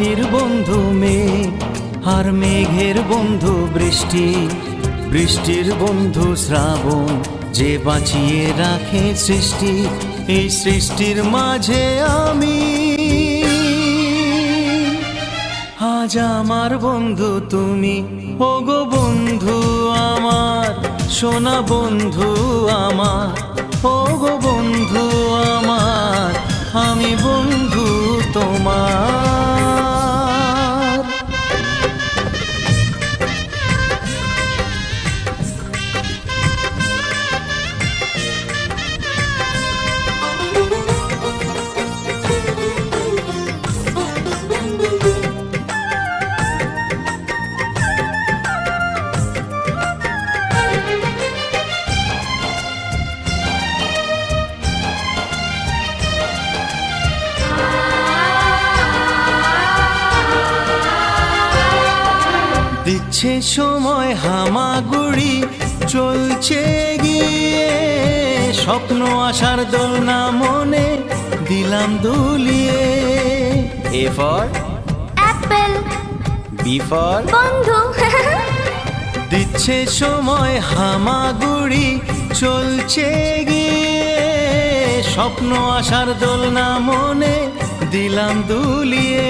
মাটির বন্ধু মেঘ আর মেঘের বন্ধু বৃষ্টি, বৃষ্টির বন্ধু শ্রাবণ, যে বাঁচিয়ে রাখে সৃষ্টি। এই সৃষ্টির মাঝে আমি, আজ আমার বন্ধু তুমি। ওগো বন্ধু আমার, সোনা বন্ধু আমার, ওগো বন্ধু আমার, আমি বন্ধু তোমার। দিচ্ছে সময় হামাগুড়ি, চলছে গিয়ে স্বপ্ন আশার দোলনা মনে দিলাম দুলিয়ে। A for apple, B for বন্ধু। দিচ্ছে সময় হামাগুড়ি, চলছে গিয়ে স্বপ্ন আশার দোলনা মনে দিলাম দুলিয়ে।